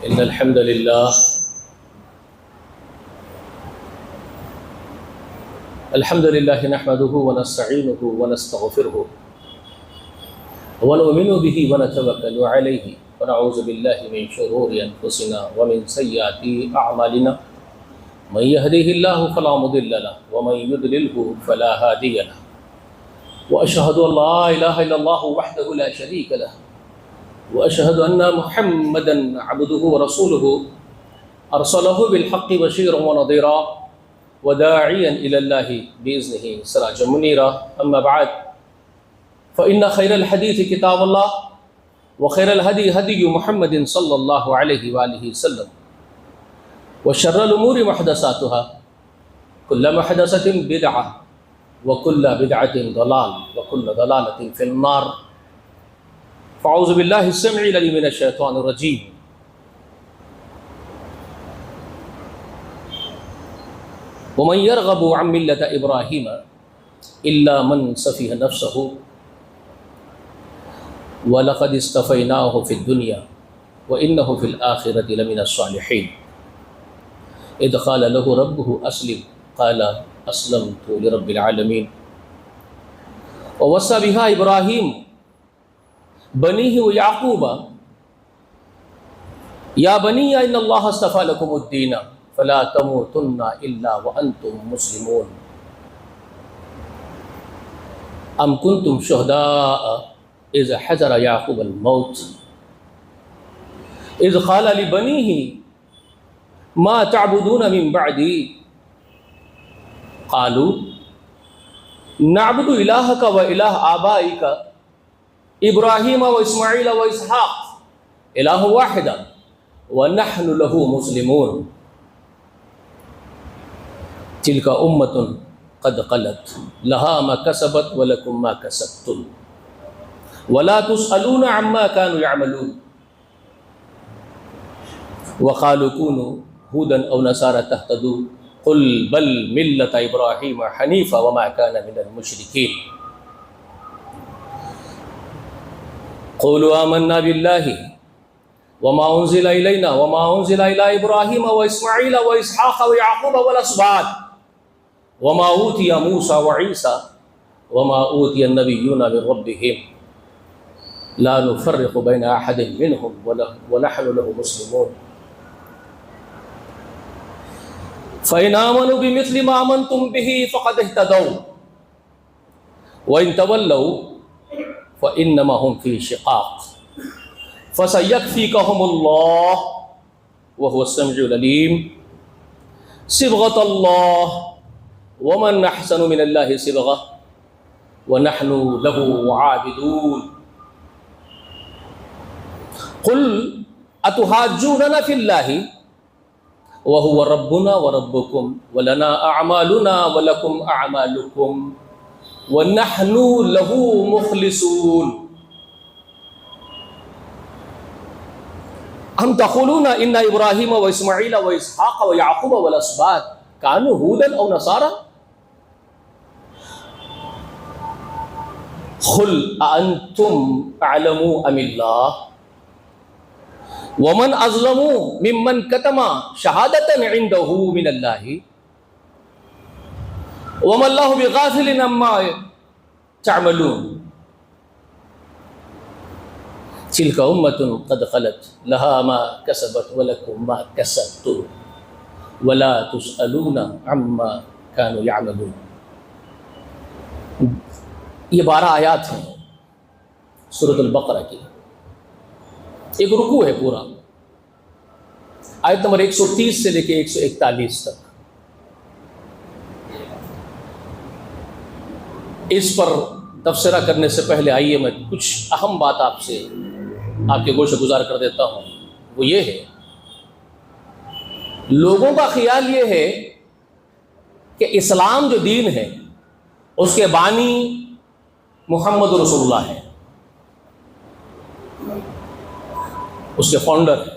إن الحمد لله نحمده ونستعينه ونستغفره ونؤمن به ونتوكل عليه ونعوذ بالله من شرور أنفسنا ومن سيئات أعمالنا من يهده الله فلا مضل له ومن يضلله فلا هادي له وأشهد أن لا إله إلا الله وحده لا شريك له وأشهد أن محمدا عبده ورسوله أرسله بالحق بشيرا ونذيرا وداعيا إلى الله بإذنه سراجا منيرا أما بعد فإن خير الحديث كتاب الله وخير الهدي هدي محمد صلى الله عليه وآله وسلم وشر الأمور محدثاتها كل محدثة بدعة وكل بدعة ضلال وكل ضلالة في النار فأعوذ بالله السميع العليم من الشيطان الرجيم ومن يرغب عن ملة إبراهيم إلا من سفه نفسه ولقد اصطفيناه في الدنيا وإنه في الآخرة لمن الصالحين إذ قال له ربه أسلم قال أسلمت لرب العالمين ووصى بها إبراهيم بنيه ويعقوب يا بني إن الله اصطفى لكم الدين فلا تموتن إلا وأنتم مسلمون أم كنتم شهداء إذ حضر يعقوب الموت إذ قال لبنيه ما تعبدون من بعدي قالوا نعبد إلهك وإله آبائك إبراهيم وإسماعيل وإسحاق إله واحد ونحن له مسلمون تلك أمة قد خلت لها ما كسبت ولكم ما كسبتم ولا تسألون عما كانوا يعملون وقالوا كونوا هودا أو نصارى تهتدوا قل بل ملة إبراهيم حنيفا وما كان من المشركين قولوا آمنا بالله وما أنزل إلينا وما أنزل إلى إبراهيم وإسماعيل وإسحاق ويعقوب والأسباط وما أوتي موسى وعيسى وما أوتي النبيون من ربهم لا نفرق بين أحد منهم ونحن له مسلمون فإن آمنوا بمثل ما آمنتم به فقد اهتدوا وإن تولوا فإنما هم في شقاق فسيكفيكهم الله وهو السميع العليم صبغة الله ومن أحسن من الله صبغة ونحن له عابدون قل أتحاجوننا في الله وهو ربنا وربكم ولنا أعمالنا ولكم أعمالكم ونحن له مخلصون ہم تقولون ان ابراہیم و اسماعیل و اسحاق و یعقوب والاسباط كانوا هودا او نصارى قل أأنتم أعلم أم الله ومن أظلم ممن كتم شهادة عنده من الله وما الله بغافل عما تعملون تلك أمة قد خلت لها ما كسبت ولكم ما كسبتم ولا تسألون عما كانوا يعملون. یہ 12 آیات ہیں سورۃ البقرہ کی. ایک رکوع ہے پورا، آیت نمبر 130 سے لے کے 141 تک. اس پر تبصرہ کرنے سے پہلے آئیے میں کچھ اہم بات آپ سے آپ کے گوشے گزار کر دیتا ہوں. وہ یہ ہے، لوگوں کا خیال یہ ہے کہ اسلام جو دین ہے اس کے بانی محمد رسول اللہ ہے، اس کے فاؤنڈر ہیں.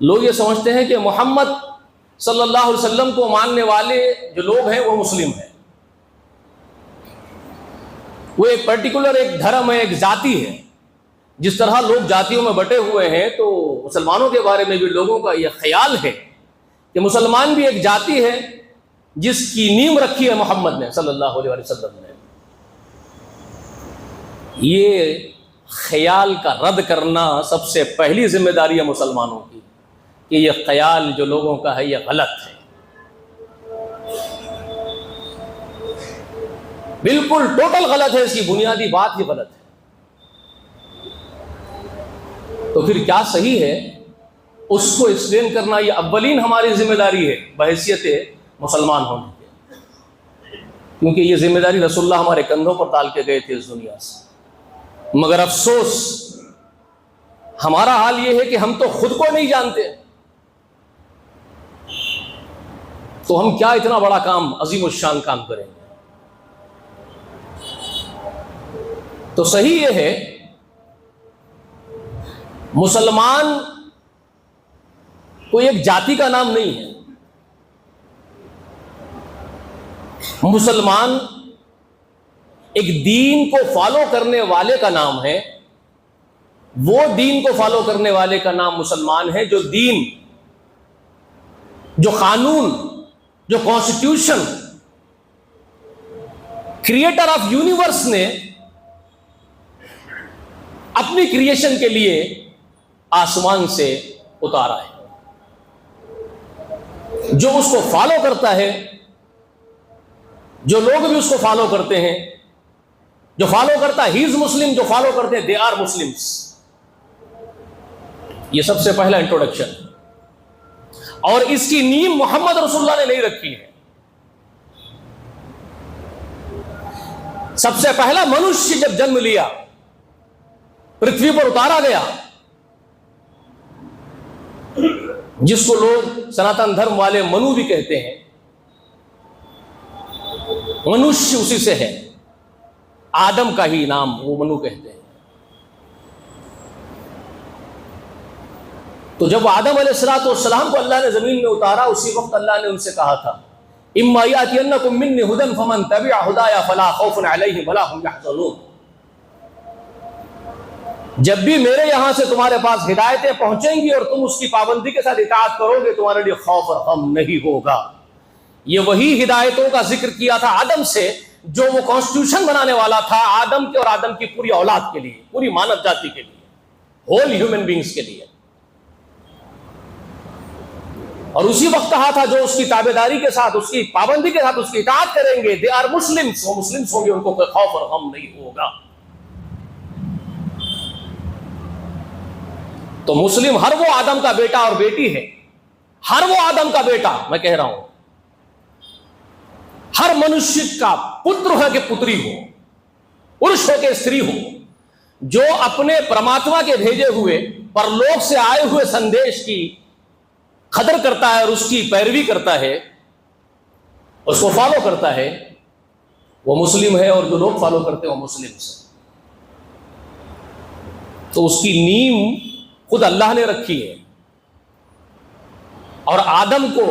لوگ یہ سمجھتے ہیں کہ محمد صلی اللہ علیہ وسلم کو ماننے والے جو لوگ ہیں وہ مسلم ہیں. وہ ایک پرٹیکولر ایک دھرم ہے، ایک ذاتی ہے. جس طرح لوگ جاتیوں میں بٹے ہوئے ہیں تو مسلمانوں کے بارے میں بھی لوگوں کا یہ خیال ہے کہ مسلمان بھی ایک جاتی ہے جس کی نیم رکھی ہے محمد نے صلی اللہ علیہ وسلم نے، یہ خیال کا رد کرنا سب سے پہلی ذمہ داری ہے مسلمانوں کی کہ یہ خیال جو لوگوں کا ہے یہ غلط ہے، بالکل ٹوٹل غلط ہے، اس کی بنیادی بات ہی غلط ہے۔ تو پھر کیا صحیح ہے، اس کو ایکسپلین کرنا یہ اولین ہماری ذمہ داری ہے بحیثیت مسلمان ہونے کے، کیونکہ یہ ذمہ داری رسول اللہ ہمارے کندھوں پر ڈال کے گئے تھے اس دنیا سے۔ مگر افسوس ہمارا حال یہ ہے کہ ہم تو خود کو نہیں جانتے، تو ہم کیا اتنا بڑا کام، عظیم الشان کام کریں گے۔ تو صحیح یہ ہے مسلمان کوئی ایک جاتی کا نام نہیں ہے، مسلمان ایک دین کو فالو کرنے والے کا نام ہے۔ وہ دین کو فالو کرنے والے کا نام مسلمان ہے جو دین، جو قانون، جو کانسٹیٹیوشن کریٹر آف یونیورس نے اپنی کریشن کے لیے آسمان سے اتارا ہے، جو اس کو فالو کرتا ہے، جو لوگ بھی اس کو فالو کرتے ہیں، جو فالو کرتا ہے ہی از مسلم، جو فالو کرتے ہیں دے آر مسلمس۔ یہ سب سے پہلا انٹروڈکشن، اور اس کی نیم محمد رسول اللہ نے نہیں رکھی ہے۔ سب سے پہلا منشیہ جب جنم لیا، پرتھوی پر اتارا گیا، جس کو لوگ سناتن دھرم والے منو بھی کہتے ہیں، منشیہ اسی سے ہے، آدم کا ہی نام وہ منو کہتے ہیں۔ تو جب آدم علیہ السلام کو اللہ نے زمین میں اتارا، اسی وقت اللہ نے ان سے کہا تھا اما یاتینکم منی ھدی فمن تبع ھدایا فلا خوف علیہم ولا ھم یحزنون، جب بھی میرے یہاں سے تمہارے پاس ہدایتیں پہنچیں گی اور تم اس کی پابندی کے ساتھ اطاعت کرو گے، تمہارے لیے خوف اور غم نہیں ہوگا۔ یہ وہی ہدایتوں کا ذکر کیا تھا آدم سے، جو وہ کانسٹیٹیوشن بنانے والا تھا آدم کے اور آدم کی پوری اولاد کے لیے، پوری مانو جاتی کے لیے، ہول ہیومن بینگز کے لیے۔ اور اسی وقت کہا تھا جو اس کی تابعداری کے ساتھ، اس کی پابندی کے ساتھ اس کی اطاعت کریں گے، دے آر مسلمس، وہ مسلمس ہوں گے، ان کو کوئی خوف اور غم نہیں ہوگا۔ تو مسلم ہر وہ آدم کا بیٹا اور بیٹی ہے، ہر وہ آدم کا بیٹا، میں کہہ رہا ہوں ہر منشیہ کا پتر ہے کہ پتری ہو، پرش ہو کہ استری ہو، جو اپنے پرماتما کے بھیجے ہوئے پرلوک سے آئے ہوئے سندیش کی قدر کرتا ہے اور اس کی پیروی کرتا ہے، اس کو فالو کرتا ہے، وہ مسلم ہے، اور جو لوگ فالو کرتے ہیں وہ مسلم سے۔ تو اس کی نیم خود اللہ نے رکھی ہے، اور آدم کو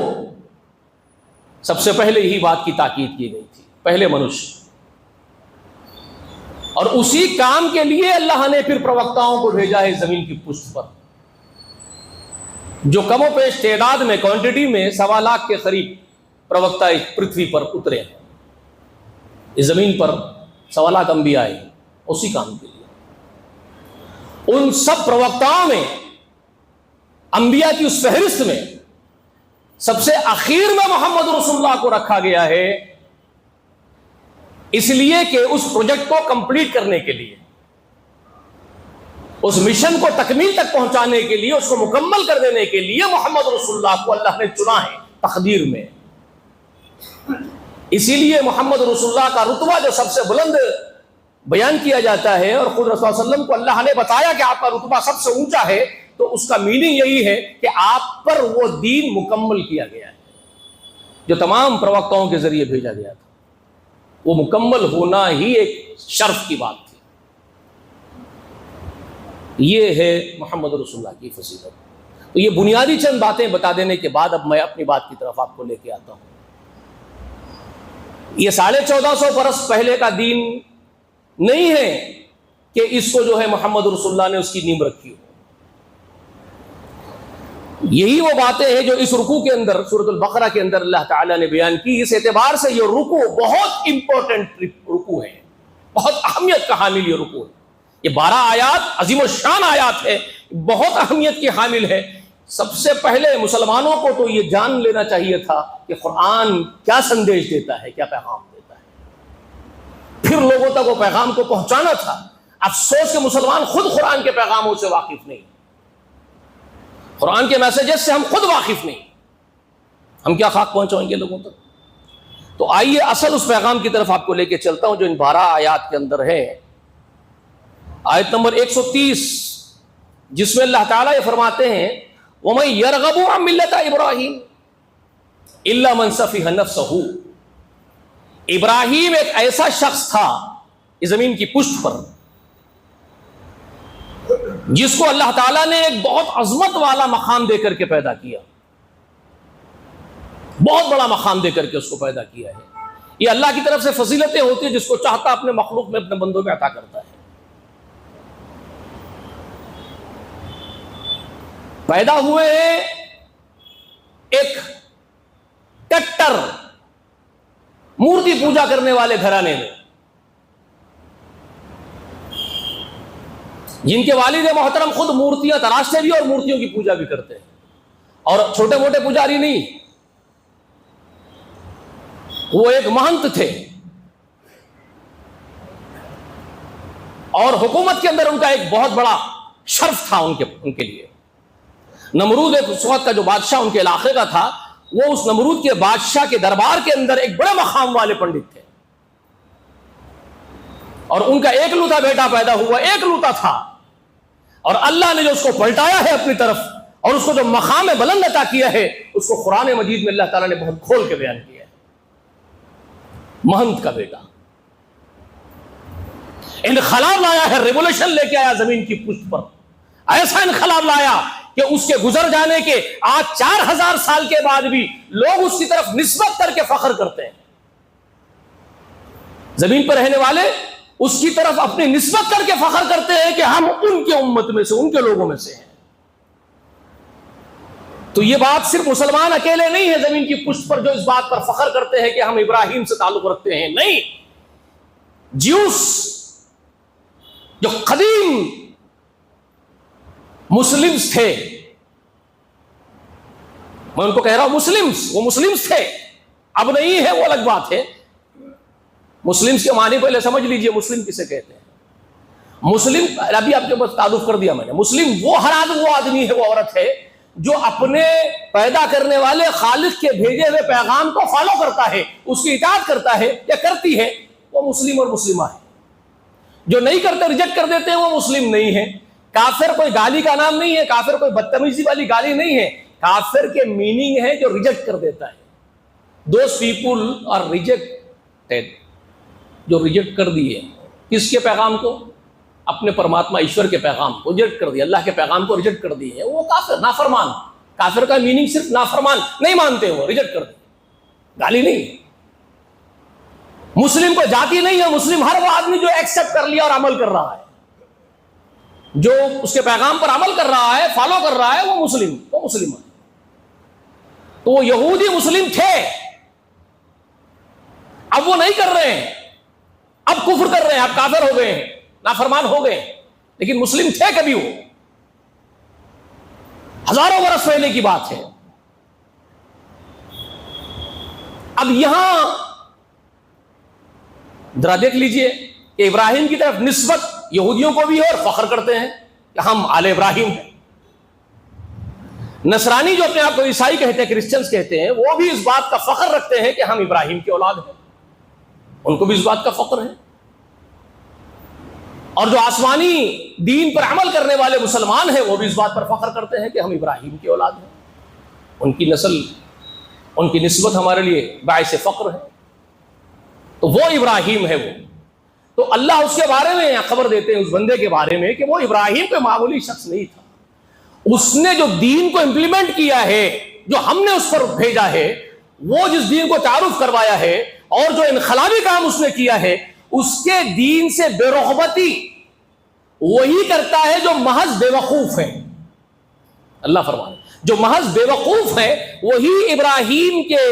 سب سے پہلے یہی بات کی تاکید کی گئی تھی، پہلے منشیہ، اور اسی کام کے لیے اللہ نے پھر پروکتاؤں کو بھیجا ہے زمین کی پشت پر، جو کم و پیش تعداد میں، کوانٹٹی میں 1.25 لاکھ کے قریب پروکتا اس پرتھوی پر اترے ہیں، اس زمین پر 1.25 لاکھ انبیاء آئے اسی کام کے لیے۔ ان سب پروکتاؤں میں، انبیاء کی اس فہرست میں سب سے اخیر میں محمد رسول اللہ کو رکھا گیا ہے، اس لیے کہ اس پروجیکٹ کو کمپلیٹ کرنے کے لیے، اس مشن کو تکمیل تک پہنچانے کے لیے، اس کو مکمل کر دینے کے لیے محمد رسول اللہ کو اللہ نے چنا ہے تقدیر میں۔ اسی لیے محمد رسول اللہ کا رتبہ جو سب سے بلند بیان کیا جاتا ہے، اور خود رسول اللہ صلی اللہ علیہ وسلم کو اللہ نے بتایا کہ آپ کا رتبہ سب سے اونچا ہے، تو اس کا میننگ یہی ہے کہ آپ پر وہ دین مکمل کیا گیا ہے جو تمام پروکتاؤں کے ذریعے بھیجا گیا تھا، وہ مکمل ہونا ہی ایک شرف کی بات تھی۔ یہ ہے محمد رسول اللہ کی فضیلت۔ تو یہ بنیادی چند باتیں بتا دینے کے بعد اب میں اپنی بات کی طرف آپ کو لے کے آتا ہوں۔ یہ 1450 برس پہلے کا دین نہیں ہے کہ اس کو جو ہے محمد رسول اللہ نے اس کی نیم رکھی ہو۔ یہی وہ باتیں ہیں جو اس رکوع کے اندر سورۃ البقرہ کے اندر اللہ تعالیٰ نے بیان کی. اس اعتبار سے یہ رکوع بہت امپورٹنٹ رکوع ہے, بہت اہمیت کا حامل یہ رکوع ہے. یہ 12 آیات عظیم الشان آیات ہے, بہت اہمیت کی حامل ہے. سب سے پہلے مسلمانوں کو تو یہ جان لینا چاہیے تھا کہ قرآن کیا سندیش دیتا ہے, کیا پیغام دیتا ہے, پھر لوگوں تک وہ پیغام کو پہنچانا تھا. افسوس کہ مسلمان خود قرآن کے پیغاموں سے واقف نہیں, قرآن کے میسیجز سے ہم خود واقف نہیں, ہم کیا خاک پہنچائیں گے لوگوں تک. تو آئیے اصل اس پیغام کی طرف آپ کو لے کے چلتا ہوں جو ان 12 آیات کے اندر ہے. آیت نمبر 130 جس میں اللہ تعالیٰ یہ فرماتے ہیں وَمَن يَرْغَبُ عَن مِّلَّةِ إِبْرَاهِيمَ إِلَّا مَن سَفِهَ نَفْسَهُ. ابراہیم ایک ایسا شخص تھا اس زمین کی پشت پر جس کو اللہ تعالیٰ نے ایک بہت عظمت والا مقام دے کر کے پیدا کیا, بہت بڑا مقام دے کر کے اس کو پیدا کیا ہے. یہ اللہ کی طرف سے فضیلتیں ہوتی ہیں, جس کو چاہتا اپنے مخلوق میں اپنے بندوں میں عطا کرتا ہے. پیدا ہوئے ہیں ایک کٹر مورتی پوجا کرنے والے گھرانے میں, جن کے والد محترم خود مورتیاں تراشتے بھی اور مورتیوں کی پوجا بھی کرتے ہیں, اور چھوٹے موٹے پجاری نہیں, وہ ایک مہنت تھے اور حکومت کے اندر ان کا ایک بہت بڑا شرف تھا ان کے لیے. نمرود ایک اس وقت کا جو بادشاہ ان کے علاقے کا تھا, وہ اس نمرود کے بادشاہ کے دربار کے اندر ایک بڑے مقام والے پنڈت تھے, اور ان کا ایک لوتا بیٹا پیدا ہوا, ایک لوتا تھا, اور اللہ نے جو اس کو پلٹایا ہے اپنی طرف اور اس کو جو مقام بلند عطا کیا ہے اس کو قرآن مجید میں اللہ تعالیٰ نے بہت کھول کے بیان کیا ہے. مہنت کا بیٹا انقلاب لایا ہے, ریولوشن لے کے آیا زمین کی پشت پر, ایسا انقلاب لایا کہ اس کے گزر جانے کے آج 4000 سال کے بعد بھی لوگ اس کی طرف نسبت کر کے فخر کرتے ہیں. زمین پر رہنے والے اس کی طرف اپنی نسبت کر کے فخر کرتے ہیں کہ ہم ان کے امت میں سے, ان کے لوگوں میں سے ہیں. تو یہ بات صرف مسلمان اکیلے نہیں ہے زمین کی پشت پر جو اس بات پر فخر کرتے ہیں کہ ہم ابراہیم سے تعلق رکھتے ہیں. نہیں, جیوس جو قدیم مسلمز تھے, میں ان کو کہہ رہا ہوں مسلمز, وہ مسلمز تھے, اب نہیں ہے وہ الگ بات ہے. مسلمز کے معنی پہلے سمجھ لیجئے, مسلم کسے کہتے ہیں. مسلم ابھی آپ کے پاس تعارف کر دیا میں نے. مسلم وہ آدمی ہے, وہ عورت ہے جو اپنے پیدا کرنے والے خالق کے بھیجے ہوئے پیغام کو فالو کرتا ہے, اس کی اطاعت کرتا ہے یا کرتی ہے, وہ مسلم اور مسلمہ ہے. جو نہیں کرتے, ریجیکٹ کر دیتے ہیں, وہ مسلم نہیں ہے. کافر کوئی گالی کا نام نہیں ہے, کافر کوئی بدتمیزی والی گالی نہیں ہے. کافر کے میننگ ہے جو ریجیکٹ کر دیتا ہے. دوز پیپل آر ریجیکٹڈ, جو ریجیکٹ کر دیے کس کے پیغام کو, اپنے پرماتما ایشور کے پیغام کو ریجیکٹ کر دیا, اللہ کے پیغام کو ریجیکٹ کر دیے, وہ کافر, نافرمان. کافر کا میننگ صرف نافرمان, نہیں مانتے, وہ ریجیکٹ کر دیا, گالی نہیں ہے. مسلم کو جاتی نہیں ہے, مسلم ہر وہ آدمی جو ایکسپٹ کر لیا اور عمل کر رہا ہے, جو اس کے پیغام پر عمل کر رہا ہے, فالو کر رہا ہے, وہ مسلم ہے. تو وہ یہودی مسلم تھے, اب وہ نہیں کر رہے ہیں, اب کفر کر رہے ہیں, اب کافر ہو گئے ہیں, نافرمان ہو گئے, لیکن مسلم تھے کبھی. وہ ہزاروں برس پہلے کی بات ہے. اب یہاں ذرا دیکھ لیجئے کہ ابراہیم کی طرف نسبت یہودیوں کو بھی ہے اور فخر کرتے ہیں کہ ہم آل ابراہیم ہیں. نصرانی جو اپنے آپ کو عیسائی کہتے ہیں, کرسچنز کہتے ہیں, وہ بھی اس بات کا فخر رکھتے ہیں کہ ہم ابراہیم کی اولاد ہیں, ان کو بھی اس بات کا فخر ہے. اور جو آسمانی دین پر عمل کرنے والے مسلمان ہیں وہ بھی اس بات پر فخر کرتے ہیں کہ ہم ابراہیم کی اولاد ہیں, ان کی نسل, ان کی نسبت ہمارے لیے باعث فخر ہے. تو وہ ابراہیم ہے. وہ تو اللہ اس کے بارے میں خبر دیتے ہیں, اس بندے کے بارے میں, کہ وہ ابراہیم کوئی معمولی شخص نہیں تھا. اس نے جو دین کو امپلیمنٹ کیا ہے, جو ہم نے اس پر بھیجا ہے, وہ جس دین کو تعارف کروایا ہے اور جو انقلابی کام اس نے کیا ہے, اس کے دین سے بے رغبتی وہی کرتا ہے جو محض بے وقوف ہے. اللہ فرمائے جو محض بے وقوف ہے وہی ابراہیم کے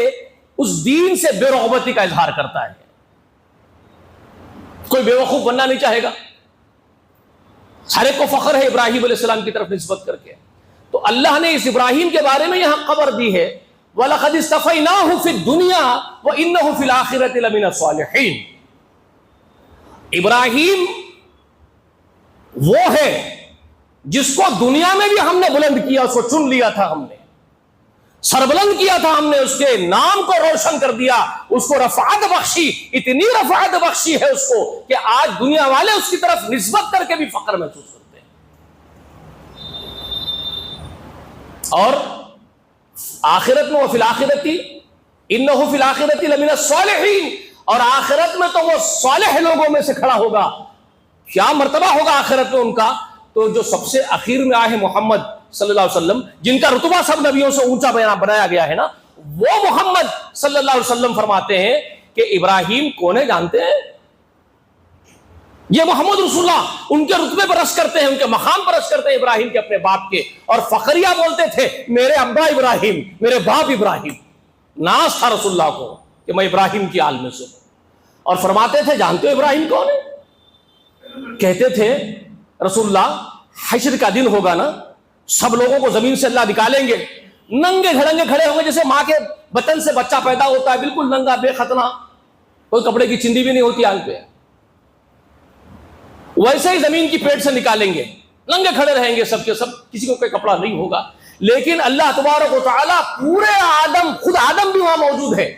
اس دین سے بے رغبتی کا اظہار کرتا ہے. کوئی بے وقوف بننا نہیں چاہے گا. ہر ایک کو فخر ہے ابراہیم علیہ السلام کی طرف نسبت کر کے. تو اللہ نے اس ابراہیم کے بارے میں یہاں خبر دی ہے وَلَقَدِ اصْطَفَيْنَاهُ فِي الدُّنْيَا وَإِنَّهُ فِي الْآخِرَةِ لَمِنَ الصَّالِحِينَ. ابراہیم وہ ہے جس کو دنیا میں بھی ہم نے بلند کیا, اس کو چن لیا تھا, ہم نے سربلند کیا تھا, ہم نے اس کے نام کو روشن کر دیا, اس کو رفعت بخشی, اتنی رفعت بخشی ہے اس کو کہ آج دنیا والے اس کی طرف نسبت کر کے بھی فخر محسوس کرتے ہیں. اور آخرت میں وفی الآخرۃ انہ فی الآخرۃ لمن الصالحین, اور آخرت میں تو وہ صالح لوگوں میں سے کھڑا ہوگا. کیا مرتبہ ہوگا آخرت میں ان کا؟ تو جو سب سے اخیر میں آئے محمد صلی اللہ علیہ وسلم, جن کا رتبہ سب نبیوں سے اونچا بنایا گیا ہے نا, وہ محمد صلی اللہ علیہ وسلم فرماتے ہیں کہ ابراہیم کون ہے جانتے ہیں؟ یہ محمد رسول اللہ ان کے رتبے پر رشک کرتے ہیں, ان کے مقام پر رشک کرتے ہیں ابراہیم کے اپنے باپ کے, اور فخریہ بولتے تھے میرے ابا ابراہیم, میرے باپ ابراہیم. ناز تھا رسول اللہ کو کہ میں ابراہیم کی آل میں سے ہوں. اور فرماتے تھے جانتے ہو ابراہیم کون ہے؟ کہتے تھے رسول اللہ حشر کا دن ہوگا نا, سب لوگوں کو زمین سے اللہ نکالیں گے, ننگے گھڑنگے کھڑے ہوں گے, جیسے ماں کے بطن سے بچہ پیدا ہوتا ہے بالکل ننگا بے ختنہ, کوئی کپڑے کی چندی بھی نہیں ہوتی آنکھ پہ, ویسے ہی زمین کی پیٹ سے نکالیں گے, ننگے کھڑے رہیں گے سب کے سب, کسی کو کوئی کپڑا نہیں ہوگا. لیکن اللہ تبارک و تعالیٰ پورے آدم, خود آدم بھی وہاں موجود ہے,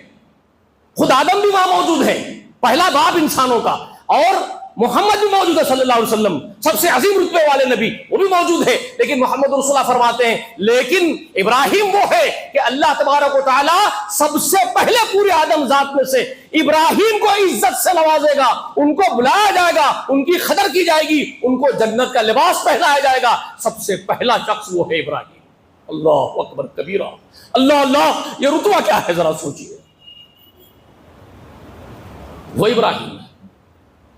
خود آدم بھی وہاں موجود ہے, پہلا باپ انسانوں کا, اور محمد بھی موجود ہے صلی اللہ علیہ وسلم, سب سے عظیم رتبے والے نبی, وہ بھی موجود ہے. لیکن محمد رسول اللہ فرماتے ہیں لیکن ابراہیم وہ ہے کہ اللہ تبارک و تعالی سب سے پہلے پورے آدم ذات میں سے ابراہیم کو عزت سے نوازے گا, ان کو بلایا جائے گا, ان کی قدر کی جائے گی, ان کو جنت کا لباس پہنایا جائے گا. سب سے پہلا شخص وہ ہے ابراہیم. اللہ اکبر کبیرہ, اللہ اللہ, یہ رتبہ کیا ہے ذرا سوچیے. وہ ابراہیم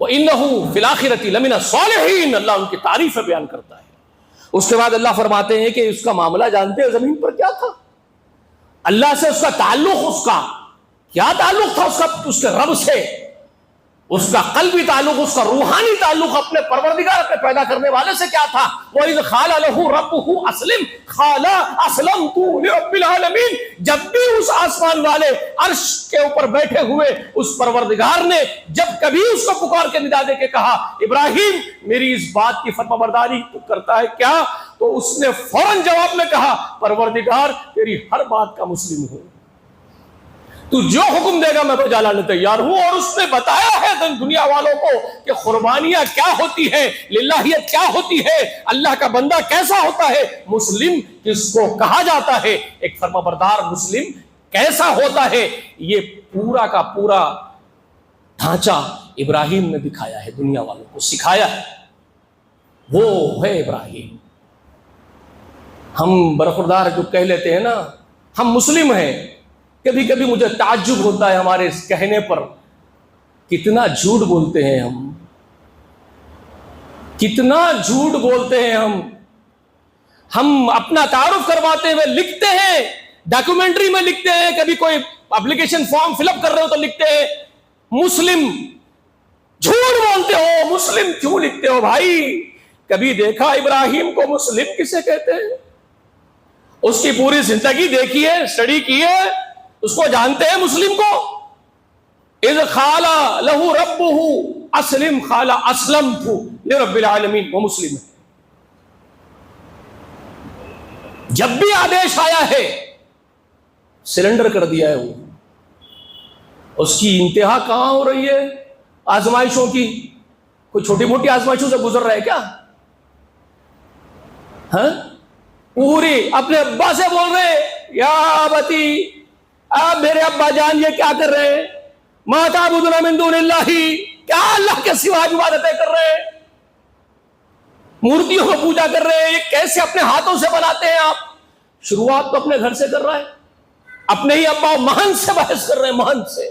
وَإِنَّهُ فِي الْآخِرَةِ لَمِنَ الصَّالِحِينَ, اللہ ان کی تعریف بیان کرتا ہے. اس کے بعد اللہ فرماتے ہیں کہ اس کا معاملہ جانتے ہیں زمین پر کیا تھا؟ اللہ سے اس کا تعلق, اس کا کیا تعلق تھا؟ اس کے رب سے اس کا قلبی تعلق, اس کا روحانی تعلق اپنے پروردگار, اپنے پیدا کرنے والے سے کیا تھا؟ وَإِذْ قَالَ لَهُ رَبُّهُ أَسْلِمْ قَالَ أَسْلَمْتُ لِرَبِّ الْعَالَمِينَ. جب بھی اس آسمان والے عرش کے اوپر بیٹھے ہوئے اس پروردگار نے جب کبھی اس کو پکار کے ندا دے کے کہا ابراہیم میری اس بات کی فرما برداری تو کرتا ہے کیا, تو اس نے فوراً جواب میں کہا پروردگار تیری ہر بات کا مسلم ہوں, تو جو حکم دے گا میں تو جانے تیار ہوں. اور اس نے بتایا ہے دنیا والوں کو کہ قربانیاں کیا ہوتی ہے, للہیت کیا ہوتی ہے, اللہ کا بندہ کیسا ہوتا ہے, مسلم کس کو کہا جاتا ہے, ایک فرما بردار مسلم کیسا ہوتا ہے. یہ پورا کا پورا ڈھانچہ ابراہیم نے دکھایا ہے, دنیا والوں کو سکھایا ہے. وہ ہے ابراہیم. ہم برخوردار جو کہہ لیتے ہیں نا ہم مسلم ہیں, کبھی کبھی مجھے تعجب ہوتا ہے ہمارے اس کہنے پر, کتنا جھوٹ بولتے ہیں ہم, کتنا جھوٹ بولتے ہیں ہم اپنا تعارف کرواتے ہوئے لکھتے ہیں, ڈاکومنٹری میں لکھتے ہیں, کبھی کوئی اپلیکیشن فارم فل اپ کر رہے ہو تو لکھتے ہیں مسلم. جھوٹ بولتے ہو, مسلم کیوں لکھتے ہو بھائی؟ کبھی دیکھا ابراہیم کو مسلم کسے کہتے ہیں؟ اس کی پوری زندگی دیکھیے, اسٹڈی کیے, اس کو جانتے ہیں مسلم کو. اذ قال له ربه اسلم قال اسلمت لرب العالمین, وہ مسلم ہے. جب بھی آدیش آیا ہے سرنڈر کر دیا ہے. وہ اس کی انتہا کہاں ہو رہی ہے آزمائشوں کی؟ کوئی چھوٹی موٹی آزمائشوں سے گزر رہا ہے کیا؟ ہاں, پوری اپنے ابا سے بول رہے یا ابتی, اب میرے ابا جان یہ کیا کر رہے ہیں؟ ما تعبدون من دون اللہ, کیا اللہ کے سوا عبادتیں کر رہے ہیں, مورتیوں کو پوجا کر رہے ہیں, یہ کیسے اپنے ہاتھوں سے بناتے ہیں آپ؟ شروعات تو اپنے گھر سے کر رہا ہے, اپنے ہی ابا مہن سے بحث کر رہے ہیں, مہن سے.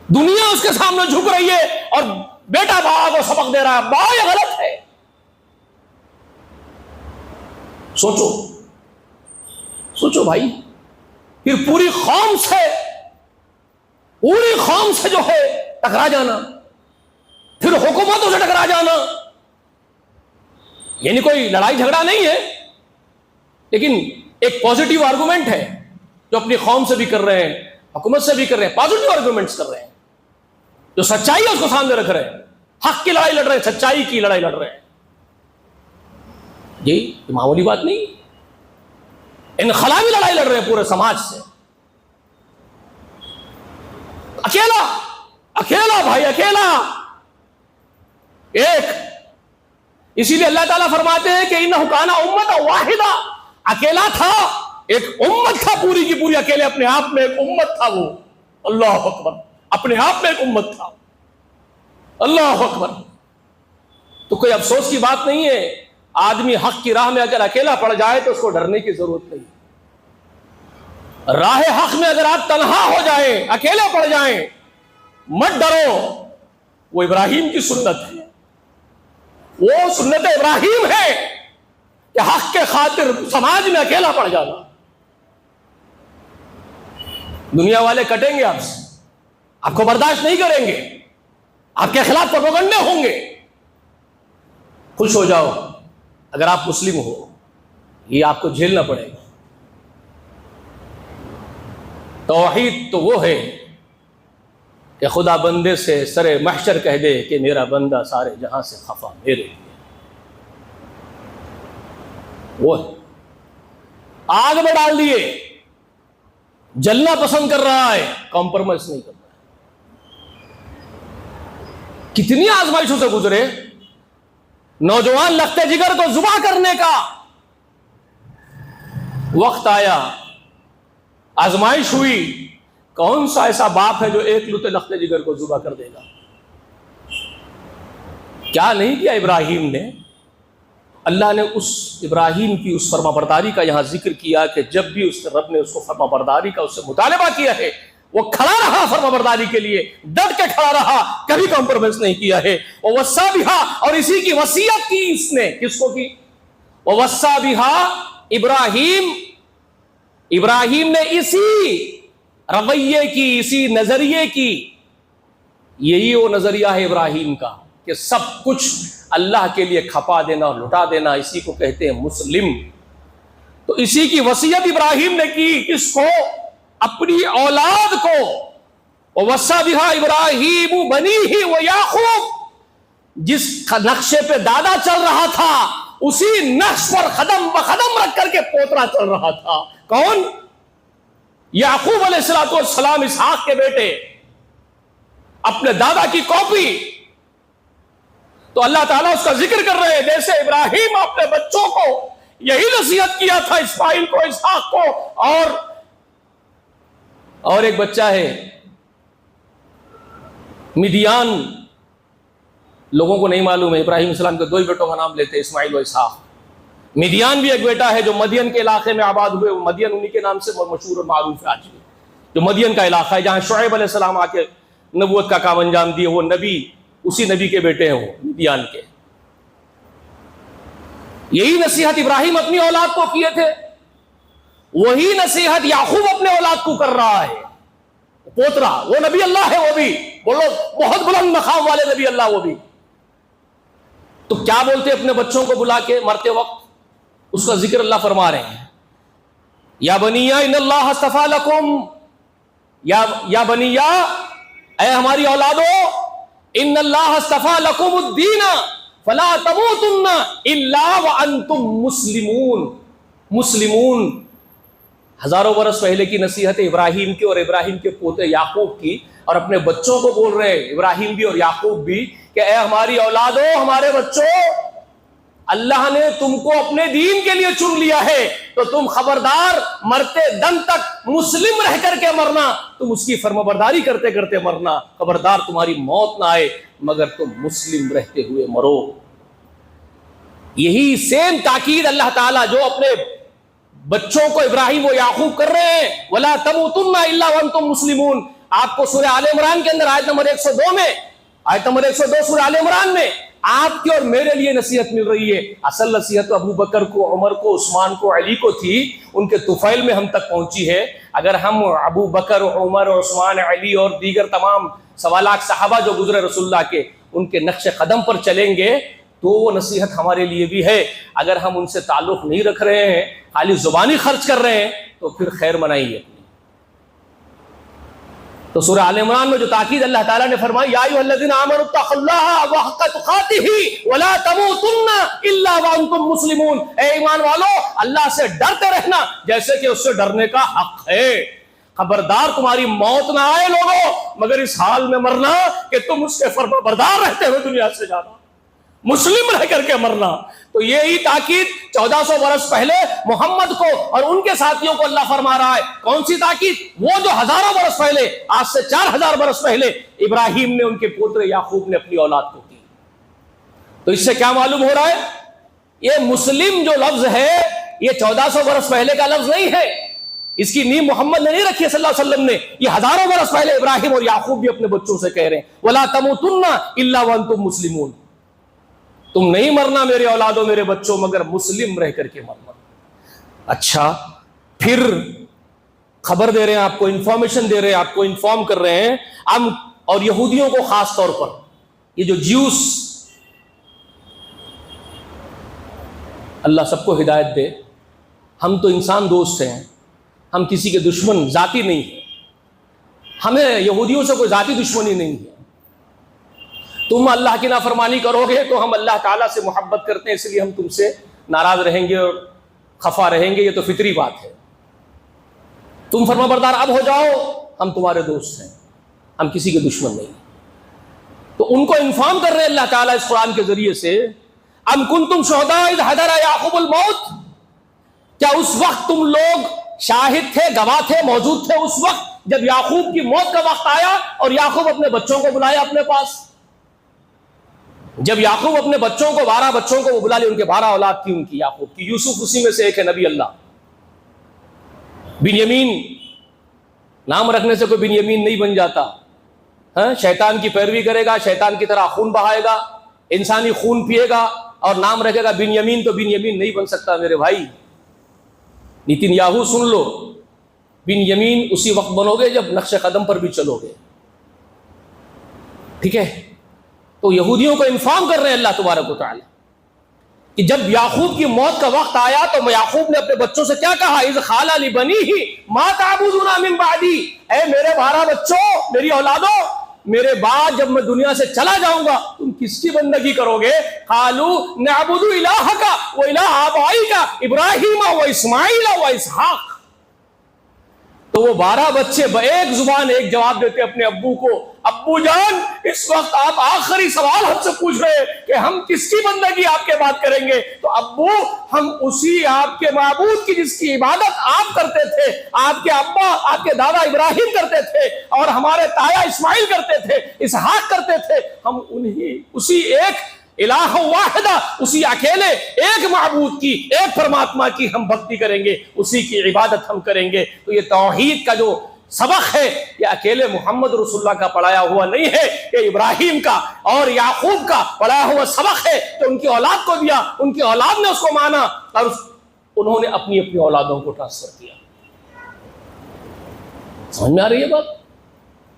دنیا اس کے سامنے جھک رہی ہے اور بیٹا باپ کو سبق دے رہا ہے, با یہ غلط ہے. سوچو سوچو بھائی، پھر پوری قوم سے جو ہے ٹکرا جانا، پھر حکومتوں سے ٹکرا جانا، یعنی کوئی لڑائی جھگڑا نہیں ہے، لیکن ایک پازیٹیو آرگومنٹ ہے جو اپنی قوم سے بھی کر رہے ہیں، حکومت سے بھی کر رہے ہیں، پازیٹیو آرگومنٹس کر رہے ہیں، جو سچائی ہے اس کو سامنے رکھ رہے ہیں، حق کی لڑائی لڑ رہے ہیں، سچائی کی لڑائی لڑ رہے ہیں. یہ معمولی بات نہیں، انقلابی لڑائی لڑ رہے ہیں پورے سماج سے. اکیلا بھائی، اکیلا ایک. اسی لیے اللہ تعالیٰ فرماتے ہیں کہ انہ کان امۃ واحدہ، اکیلا تھا، ایک امت تھا پوری کی پوری، اکیلے اپنے آپ میں ایک امت تھا وہ. اللہ اکبر، اپنے آپ میں ایک امت تھا. اللہ اکبر. تو کوئی افسوس کی بات نہیں ہے، آدمی حق کی راہ میں اگر اکیلا پڑ جائے تو اس کو ڈرنے کی ضرورت نہیں. راہ حق میں اگر آپ تنہا ہو جائیں، اکیلے پڑ جائیں، مت ڈرو. وہ ابراہیم کی سنت ہے، وہ سنت ابراہیم ہے کہ حق کے خاطر سماج میں اکیلا پڑ جانا. دنیا والے کٹیں گے آپ سے، آپ کو برداشت نہیں کریں گے، آپ کے خلاف پروپیگنڈے ہوں گے. خوش ہو جاؤ اگر آپ مسلم ہو، یہ آپ کو جھیلنا پڑے گا. توحید تو وہ ہے کہ خدا بندے سے سرے محشر کہہ دے کہ میرا بندہ سارے جہاں سے خفا میرے لیے. وہ ہے. آگ میں ڈال دیے، جلنا پسند کر رہا ہے، کمپرومائز نہیں کر رہا ہے. کتنی آزمائشوں سے گزرے. نوجوان لختے جگر کو ذبح کرنے کا وقت آیا، آزمائش ہوئی. کون سا ایسا باپ ہے جو ایک لوتے لختے جگر کو ذبح کر دے گا؟ کیا نہیں کیا ابراہیم نے. اللہ نے اس ابراہیم کی اس فرما برداری کا یہاں ذکر کیا کہ جب بھی اس رب نے اس کو فرما برداری کا اس سے مطالبہ کیا ہے، وہ کھڑا رہا فرما برداری کے لیے، ڈٹ کے کھڑا رہا، کبھی کمپرومائز نہیں کیا ہے. وَوَصَّى بِهَا، اور اسی کی وصیت کی اس نے. کس کو کی؟ وَوَصَّى بِهَا ابراہیم نے اسی رویے کی، اسی نظریے کی. یہی وہ نظریہ ہے ابراہیم کا کہ سب کچھ اللہ کے لیے کھپا دینا اور لٹا دینا، اسی کو کہتے ہیں مسلم. تو اسی کی وصیت ابراہیم نے کی. کس کو؟ اپنی اولاد کو. وَوَصَّى بِهَا إِبْرَاهِيمُ بَنِيهِ وَيَعْقُوبُ، جس نقشے پہ دادا چل رہا تھا اسی نقش پر قدم بقدم رکھ کر کے پوترا چل رہا تھا. کون؟ یعقوب علیہ السلام، اسحاق کے بیٹے، اپنے دادا کی کاپی. تو اللہ تعالیٰ اس کا ذکر کر رہے ہیں جیسے ابراہیم اپنے بچوں کو یہی نصیحت کیا تھا، اسماعیل کو، اسحاق کو. اور ایک بچہ ہے مدیان، لوگوں کو نہیں معلوم ہے، ابراہیم السلام کے دو ہی بیٹوں کا نام لیتے ہیں، اسماعیل و اسحاق. مدیان بھی ایک بیٹا ہے جو مدین کے علاقے میں آباد ہوئے. مدین انہی کے نام سے مشہور اور معروف ہے آج بھی، جو مدین کا علاقہ ہے جہاں شعیب علیہ السلام آ کے نبوت کا کام انجام دیے. وہ نبی، اسی نبی کے بیٹے ہیں وہ مدیان کے. یہی نصیحت ابراہیم اپنی اولاد کو کیے تھے، وہی نصیحت یعقوب اپنے اولاد کو کر رہا ہے. پوترا، وہ نبی اللہ ہے، وہ بھی بولو بہت بلند مقام والے نبی اللہ وہ بھی. تو کیا بولتے اپنے بچوں کو بلا کے مرتے وقت؟ اس کا ذکر اللہ فرما رہے ہیں. یا بنیا ان اللہ اصطفیٰ لکم، یا بنیا، اے ہماری اولادو، ان اللہ اصطفیٰ لکم الدین فلا تموتن الا وانتم مسلمون. مسلمون ہزاروں برس پہلے کی نصیحت ابراہیم کی اور ابراہیم کے پوتے یعقوب کی، اور اپنے بچوں کو بول رہے ہیں ابراہیم بھی اور یعقوب بھی کہ اے ہماری اولادو، ہمارے بچوں، اللہ نے تم کو اپنے دین کے لیے چن لیا ہے تو تم خبردار مرتے دم تک مسلم رہ کر کے مرنا. تم اس کی فرمانبرداری کرتے کرتے مرنا. خبردار تمہاری موت نہ آئے مگر تم مسلم رہتے ہوئے مرو. یہی سیم تاکید اللہ تعالیٰ جو اپنے بچوں کو ابراہیم و یعقوب کر رہے ہیں، وَلَا تَمُوتُنَّ إِلَّا وَأَنْتُمْ مُسْلِمُونَ. آپ کو سورہ آل عمران کے اندر آیت نمبر 102 میں، آیت نمبر 102 سورہ آل عمران میں آپ کے اور میرے لیے نصیحت مل رہی ہے. اصل نصیحت تو ابو بکر کو، عمر کو، عثمان کو، علی کو تھی، ان کے طفیل میں ہم تک پہنچی ہے. اگر ہم ابو بکر، عمر، عثمان، علی اور دیگر تمام 1.25 لاکھ صحابہ جو گزرے رسول اللہ کے، ان کے نقش قدم پر چلیں گے تو وہ نصیحت ہمارے لیے بھی ہے. اگر ہم ان سے تعلق نہیں رکھ رہے ہیں، خالی زبانی خرچ کر رہے ہیں، تو پھر خیر منائیے. تو سورہ آل عمران میں جو تاکید اللہ تعالیٰ نے فرمائی، یا ایھا الذین آمنوا اتقوا اللہ حق تقاتہ ولا تموتن الا وانتم مسلمون. اے ایمان والو، اللہ سے ڈرتے رہنا جیسے کہ اس سے ڈرنے کا حق ہے. خبردار تمہاری موت نہ آئے لوگوں مگر اس حال میں مرنا کہ تم اس کے فرما بردار رہتے ہوئے دنیا سے جانا، مسلم رہ کر کے مرنا. تو یہی تاکید 1400 برس پہلے محمد کو اور ان کے ساتھیوں کو اللہ فرما رہا ہے. کون سی تاکید؟ وہ جو ہزاروں برس پہلے، آج سے 4000 برس پہلے ابراہیم نے ان کے پوتر یعقوب نے اپنی اولاد کو کی. تو اس سے کیا معلوم ہو رہا ہے؟ یہ مسلم جو لفظ ہے یہ 1400 برس پہلے کا لفظ نہیں ہے. اس کی نیب محمد نے نہیں رکھی ہے صلی اللہ علیہ وسلم نے. یہ ہزاروں برس پہلے ابراہیم اور یعقوب بھی اپنے بچوں سے کہہ رہے ہیں، وَلَا تَمُوتُنَّ إِلَّا وَأَنْتُمْ مُسْلِمُونَ. تم نہیں مرنا میرے اولادوں، میرے بچوں، مگر مسلم رہ کر کے مرنا. اچھا، پھر خبر دے رہے ہیں آپ کو، انفارمیشن دے رہے ہیں آپ کو، انفارم کر رہے ہیں ہم اور یہودیوں کو خاص طور پر. یہ جو جیوس، اللہ سب کو ہدایت دے. ہم تو انسان دوست ہیں، ہم کسی کے دشمن ذاتی نہیں ہیں. ہمیں یہودیوں سے کوئی ذاتی دشمنی نہیں ہے. تم اللہ کی نافرمانی کرو گے تو ہم اللہ تعالیٰ سے محبت کرتے ہیں، اس لیے ہم تم سے ناراض رہیں گے اور خفا رہیں گے. یہ تو فطری بات ہے. تم فرما بردار اب ہو جاؤ، ہم تمہارے دوست ہیں، ہم کسی کے دشمن نہیں. تو ان کو انفارم کر رہے ہیں اللہ تعالیٰ اس قرآن کے ذریعے سے، ام کنتم شہداء اذ حضر یعقوب الموت. کیا اس وقت تم لوگ شاہد تھے، گواہ تھے، موجود تھے اس وقت جب یعقوب کی موت کا وقت آیا اور یعقوب اپنے بچوں کو بلایا اپنے پاس؟ جب یعقوب اپنے بچوں کو، 12 بچوں کو وہ بلا لے، ان کے 12 اولاد تھی ان کی یعقوب کی. یوسف اسی میں سے ایک ہے، نبی اللہ. بنیامین نام رکھنے سے کوئی بنیامین نہیں بن جاتا. شیطان کی پیروی کرے گا، شیطان کی طرح خون بہائے گا، انسانی خون پیے گا اور نام رکھے گا بنیامین، تو بنیامین نہیں بن سکتا میرے بھائی. نیتن یاہو سن لو، بنیامین اسی وقت بنو گے جب نقش قدم پر بھی چلو گے. ٹھیک ہے؟ تو یہودیوں کو انفارم کر رہے ہیں اللہ تبارک و تعالی کہ جب یعقوب کی موت کا وقت آیا تو یعقوب نے اپنے بچوں سے کیا کہا؟ اذ قال لبنیہ ما تعبدون من بعدی. اے میرے 12 بچوں، میری اولادوں، میرے بعد جب میں دنیا سے چلا جاؤں گا تم کس کی بندگی کرو گے؟ قالوا نعبد الہک و الہ آبائک ابراہیم و اسماعیل و اسحاق. تو وہ 12 بچے ایک زبان ایک جواب دیتے اپنے ابو کو، ابو جان اس وقت آپ آخری سوال ہم سے پوچھ رہے ہیں کہ ہم کس کی بندگی آپ کے بعد کریں گے؟ تو ابو، ہم اسی آپ کے معبود کی جس کی عبادت آپ کرتے تھے، آپ کے ابا، آپ کے دادا ابراہیم کرتے تھے اور ہمارے تایا اسماعیل کرتے تھے، اسحاق کرتے تھے، ہم انہی اسی ایک الہ واحدہ، اسی اکیلے ایک معبود کی، ایک پرماتما کی ہم بھکتی کریں گے، اسی کی عبادت ہم کریں گے. تو یہ توحید کا جو سبق ہے یہ اکیلے محمد رسول اللہ کا پڑھایا ہوا نہیں ہے، یہ ابراہیم کا اور یعقوب کا پڑھایا ہوا سبق ہے کہ ان کی اولاد کو دیا، ان کی اولاد نے اس کو مانا اور انہوں نے اپنی اولادوں کو ٹرانسفر کیا. سمجھ میں آ رہی ہے بات؟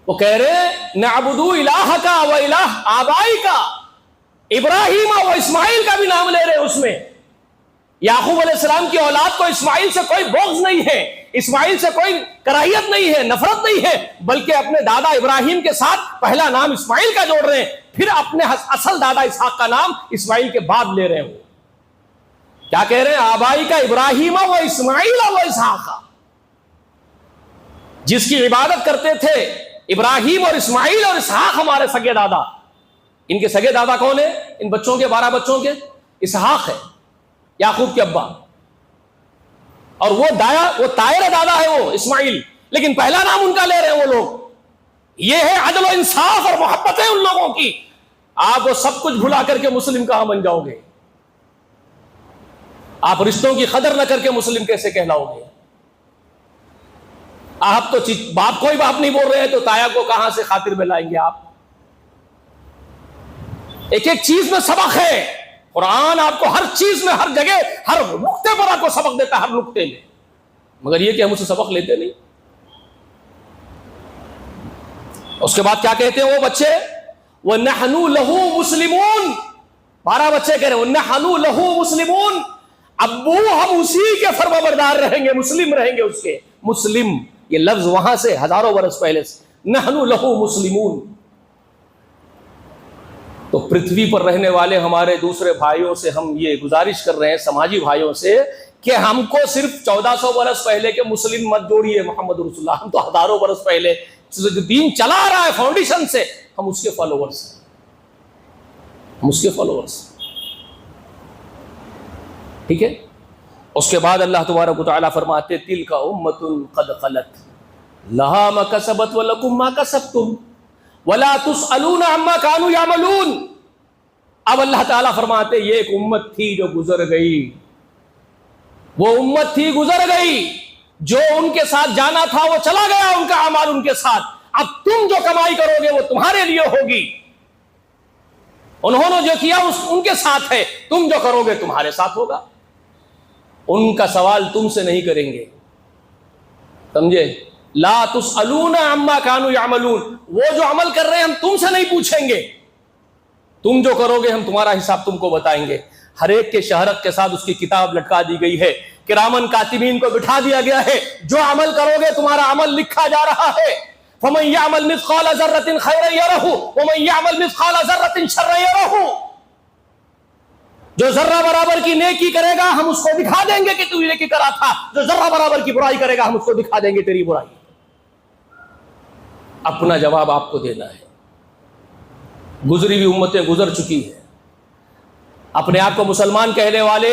وہ کہہ رہے نعبد الہک و الہ آبائک، ابراہیم و اسماعیل کا بھی نام لے رہے اس میں. یعقوب علیہ السلام کی اولاد کو اسماعیل سے کوئی بغض نہیں ہے، اسماعیل سے کوئی کراہیت نہیں ہے، نفرت نہیں ہے، بلکہ اپنے دادا ابراہیم کے ساتھ پہلا نام اسماعیل کا جوڑ رہے ہیں، پھر اپنے اصل دادا اسحاق کا نام اسماعیل کے بعد لے رہے ہیں. کیا کہہ رہے ہیں؟ آبائی کا ابراہیم و اسماعیل و اسحاق. جس کی عبادت کرتے تھے ابراہیم اور اسماعیل اور اسحاق ہمارے سگے دادا. ان کے سگے دادا کون ہیں؟ ان بچوں کے 12 بچوں کے اسحاق ہے، یعقوب کے ابا، اور وہ طائر دادا ہے وہ اسماعیل، لیکن پہلا نام ان کا لے رہے ہیں وہ لوگ. یہ ہے عدل و انصاف اور محبت ہے ان لوگوں کی. آپ وہ سب کچھ بھلا کر کے مسلم کہاں بن جاؤ گے؟ آپ رشتوں کی قدر نہ کر کے مسلم کیسے کہلاؤ گے؟ آپ تو باپ کوئی باپ نہیں بول رہے ہیں تو تایا کو کہاں سے خاطر میں لائیں گے آپ؟ ایک ایک چیز میں سبق ہے. قرآن آپ کو ہر چیز میں، ہر جگہ، ہر نقطے پر آپ کو سبق دیتا ہے، ہر نقطے میں. مگر یہ کہ ہم اسے سبق لیتے نہیں. اس کے بعد کیا کہتے ہیں وہ بچے؟ وَنَحْنُ لَهُ مُسْلِمُونَ. 12 بچے کہہ رہے ہیں وَنَحْنُ لَهُ مُسْلِمُونَ. ابو ہم اسی کے فرما بردار رہیں گے، مسلم رہیں گے اس کے. مسلم یہ لفظ وہاں سے ہزاروں برس پہلے سے، نحن لہو مسلمون. تو پرتھوی پر رہنے والے ہمارے دوسرے بھائیوں سے ہم یہ گزارش کر رہے ہیں، سماجی بھائیوں سے، کہ ہم کو صرف 1400 برس پہلے کے مسلم مت جوڑیے محمد رسول اللہ. ہم تو ہزاروں برس پہلے جو دین چلا رہا ہے فاؤنڈیشن سے، ہم اس کے فالوورز ہیں، ہم اس کے فالوورز. ٹھیک ہے. اس کے بعد اللہ تبارک و تعالیٰ فرماتے تلک امۃ قد خلت لہا ما کسبت ولکم ما کسبتم ولا تسألون عما كانوا يعملون. اب اللہ تعالیٰ فرماتے یہ ایک امت تھی جو گزر گئی، وہ امت تھی گزر گئی، جو ان کے ساتھ جانا تھا وہ چلا گیا، ان کا اعمال ان کے ساتھ. اب تم جو کمائی کرو گے وہ تمہارے لیے ہوگی. انہوں نے جو کیا ان کے ساتھ ہے، تم جو کرو گے تمہارے ساتھ ہوگا. ان کا سوال تم سے نہیں کریں گے، سمجھے؟ لا تسألون عما كانوا يعملون. وہ جو عمل کر رہے ہیں ہم تم سے نہیں پوچھیں گے، تم جو کرو گے ہم تمہارا حساب تم کو بتائیں گے. ہر ایک کے شہرت کے ساتھ اس کی کتاب لٹکا دی گئی ہے، کرامن کاتبین کو بٹھا دیا گیا ہے. جو عمل کرو گے تمہارا عمل لکھا جا رہا ہے. فمن يعمل مثقال ذرة خيرا يره ومن يعمل مثقال ذرة شرا يره. جو ذرہ برابر کی نیکی کرے گا ہم اس کو دکھا دیں گے کہ تو یہ نیکی کرا تھا، جو ذرہ برابر کی برائی کرے گا ہم اس کو دکھا دیں گے تیری برائی. اپنا جواب آپ کو دینا ہے. گزری ہوئی امتیں گزر چکی ہیں. اپنے آپ کو مسلمان کہنے والے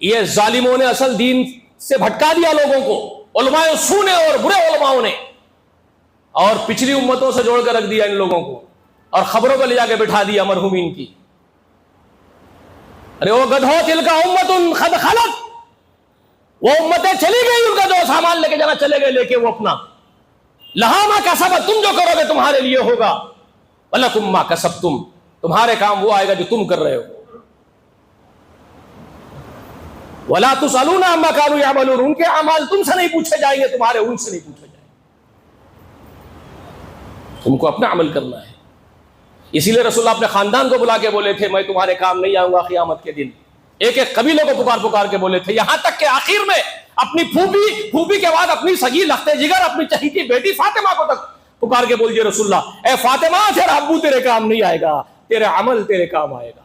یہ ظالموں نے اصل دین سے بھٹکا دیا لوگوں کو، علماء سو نے اور برے علماؤں نے، اور پچھلی امتوں سے جوڑ کر رکھ دیا ان لوگوں کو، اور خبروں کو لے جا کے بٹھا دیا مرحومین کی. ارے وہ گدھو تلک امۃ قد خلت، وہ امتیں چلی گئی، ان کا جو سامان لے کے جانا چلے گئے لے کے وہ اپنا. لہا ما کسبت، تم جو کرو گے تمہارے لیے ہوگا. ولکم ما کسبتم، تمہارے کام وہ آئے گا جو تم کر رہے ہو. ولا تسألون عما كانوا يعملون. ان کے اعمال تم سے نہیں پوچھے جائیں گے، تمہارے ان سے نہیں پوچھے جائیں گے. تم کو اپنا عمل کرنا ہے. اسی لیے رسول اللہ اپنے خاندان کو بلا کے بولے تھے میں تمہارے کام نہیں آؤں گا قیامت کے دن. ایک ایک قبیلے کو پکار پکار کے بولے تھے، یہاں تک کہ آخر میں اپنی پھوپھی کے بعد اپنی سگی لختے جگر اپنی چہیتی بیٹی فاطمہ کو تک پکار کے بول دیے رسول اللہ اے فاطمہ تیرا ابو تیرے کام نہیں آئے گا، تیرے عمل تیرے کام آئے گا.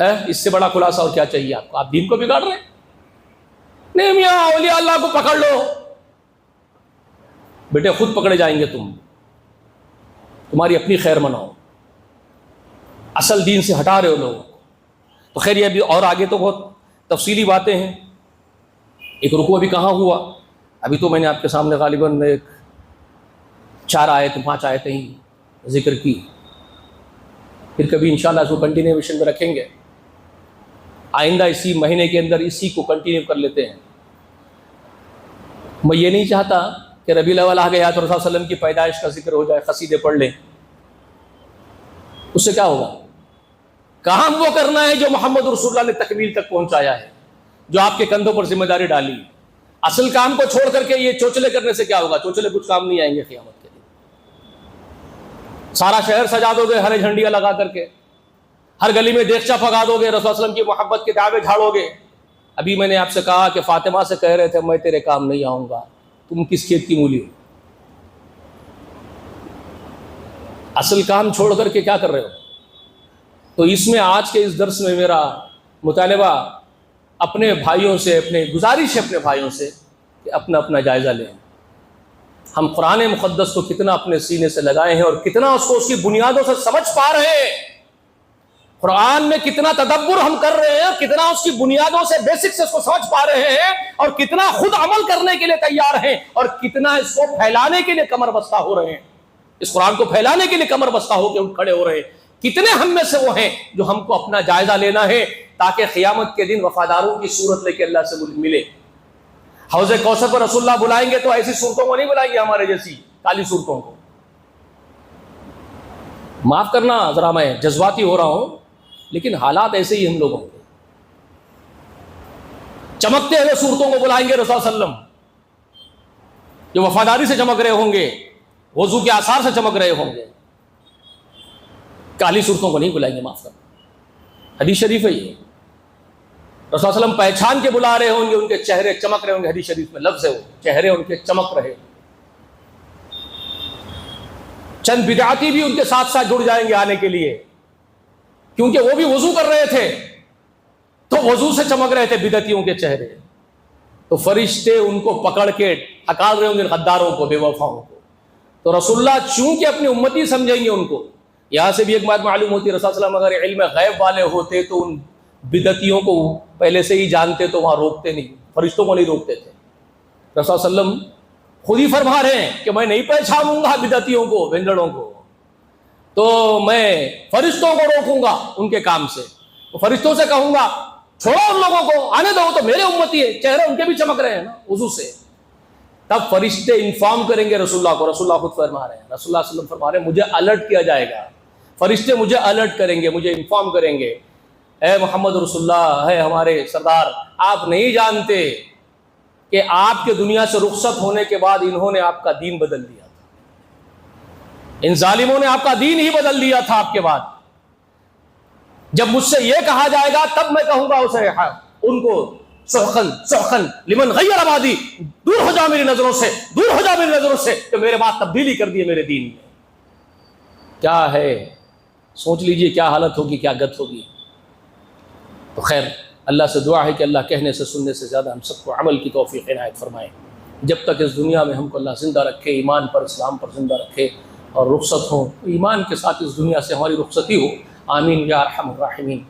ہے اس سے بڑا خلاصہ اور کیا چاہیے آپ کو؟ آپ دین کو بگاڑ رہے ہیں. نہیں میاں اولیاء اللہ کو پکڑ لو. بیٹے خود پکڑے جائیں گے تم، تمہاری اپنی خیر مناؤ. اصل دین سے ہٹا رہے ہو لوگ. تو خیر یہ ابھی اور آگے تو بہت تفصیلی باتیں ہیں. ایک رکوع ابھی کہاں ہوا؟ ابھی تو میں نے آپ کے سامنے غالباً 4 آیتیں 5 آیتیں ہی ذکر کی. پھر کبھی انشاءاللہ اس کو کنٹینیویشن میں رکھیں گے. آئندہ اسی مہینے کے اندر اسی کو کنٹینیو کر لیتے ہیں. میں یہ نہیں چاہتا کہ ربیع الاول آ گیا تو رسول اللہ علیہ وسلم کی پیدائش کا ذکر ہو جائے، قصیدے پڑھ لیں. اس سے کیا ہوگا؟ کام وہ کرنا ہے جو محمد رسول اللہ نے تکمیل تک پہنچایا ہے، جو آپ کے کندھوں پر ذمہ داری ڈالی. اصل کام کو چھوڑ کر کے یہ چوچلے کرنے سے کیا ہوگا؟ چوچلے کچھ کام نہیں آئیں گے قیامت کے دن. سارا شہر سجا دو گے ہرے جھنڈیاں لگا کر کے، ہر گلی میں دیگچہ پکا دو گے، رسول اللہ علیہ وسلم کی محبت کے دعوے جھاڑو گے. ابھی میں نے آپ سے کہا کہ فاطمہ سے کہہ رہے تھے میں تیرے کام نہیں آؤں گا، تم کس کھیت کی مولی ہو؟ اصل کام چھوڑ کر کے کیا کر رہے ہو؟ تو اس میں آج کے اس درس میں میرا مطالبہ اپنے بھائیوں سے، اپنے گزارش ہے اپنے بھائیوں سے کہ اپنا اپنا جائزہ لیں. ہم قرآن مقدس کو کتنا اپنے سینے سے لگائے ہیں اور کتنا اس کو اس کی بنیادوں سے سمجھ پا رہے ہیں. قرآن میں کتنا تدبر ہم کر رہے ہیں، کتنا اس کی بنیادوں سے بیسک سے اس کو سمجھ پا رہے ہیں، اور کتنا خود عمل کرنے کے لیے تیار ہیں، اور کتنا اس کو پھیلانے کے لیے کمر بستہ ہو رہے ہیں. اس قرآن کو پھیلانے کے لیے کمر بستہ ہو کے اٹھ کھڑے ہو رہے ہیں. کتنے ہم میں سے وہ ہیں جو ہم کو اپنا جائزہ لینا ہے تاکہ قیامت کے دن وفاداروں کی صورت لے کے اللہ سے ملے. حوض کوثر پر رسول اللہ بلائیں گے تو ایسی صورتوں کو نہیں بلائیں گے ہمارے جیسی کالی صورتوں کو. معاف کرنا ذرا میں جذباتی ہو رہا ہوں، لیکن حالات ایسے ہی ہم لوگوں کے۔ چمکتے ہوئے صورتوں کو بلائیں گے رسول صلی اللہ علیہ وسلم، جو وفاداری سے چمک رہے ہوں گے، وضو کے آثار سے چمک رہے ہوں گے، کالی صورتوں کو نہیں بلائیں گے، معاف کرنا۔ حدیث شریف ہے یہ، رسول صلی اللہ علیہ وسلم پہچان کے بلا رہے ہوں گے، ان کے چہرے چمک رہے ہوں گے، حدیث شریف میں لفظ ہے وہ، چہرے ان کے چمک رہے۔ چند بدعاتی بھی ان کے ساتھ ساتھ جڑ جائیں گے آنے کے لیے، کیونکہ وہ بھی وضو کر رہے تھے تو وضو سے چمک رہے تھے بدعتیوں کے چہرے، تو فرشتے ان کو پکڑ کے ہکال رہے ہوں گے، غداروں کو، بے وفاؤں کو۔ تو رسول اللہ چونکہ اپنی امتی سمجھیں گے ان کو۔ یہاں سے بھی ایک بات معلوم ہوتی ہے، رسول اللہ علیہ وسلم اگر علم غیب والے ہوتے تو ان بدعتیوں کو پہلے سے ہی جانتے تو وہاں روکتے نہیں، فرشتوں کو نہیں روکتے تھے۔ رسول اللہ علیہ وسلم خود ہی فرما رہے ہیں کہ میں نہیں پہچانوں گا بدعتیوں کو، بھنجڑوں کو، تو میں فرشتوں کو روکوں گا ان کے کام سے، تو فرشتوں سے کہوں گا چھوڑو ان لوگوں کو، آنے دو، تو میرے امتی ہے، چہرے ان کے بھی چمک رہے ہیں نا وضو سے۔ تب فرشتے انفارم کریں گے رسول اللہ کو، رسول اللہ خود فرما رہے ہیں، رسول اللہ صلی اللہ علیہ وسلم فرما رہے ہیں مجھے الرٹ کیا جائے گا، فرشتے مجھے الرٹ کریں گے، مجھے انفارم کریں گے، اے محمد رسول اللہ، ہے ہمارے سردار، آپ نہیں جانتے کہ آپ کے دنیا سے رخصت ہونے کے بعد انہوں نے آپ کا دین بدل دیا تھا، ان ظالموں نے آپ کا دین ہی بدل دیا تھا آپ کے بعد۔ جب مجھ سے یہ کہا جائے گا تب میں کہوں گا اسے، ان کو سحقن سحقن لمن غیر آبادی، دور ہو جا میری نظروں سے، دور ہو جا میری نظروں سے، کہ میرے بعد تبدیلی کر دی میرے دین میں۔ کیا ہے، سوچ لیجئے کیا حالت ہوگی، کیا گت ہوگی۔ تو خیر، اللہ سے دعا ہے کہ اللہ کہنے سے سننے سے زیادہ ہم سب کو عمل کی توفیق عنایت فرمائے۔ جب تک اس دنیا میں ہم کو اللہ زندہ رکھے، ایمان پر، اسلام پر زندہ رکھے اور رخصت ہوں، ایمان کے ساتھ اس دنیا سے ہماری رخصتی ہو، آمین یا ارحم الراحمین۔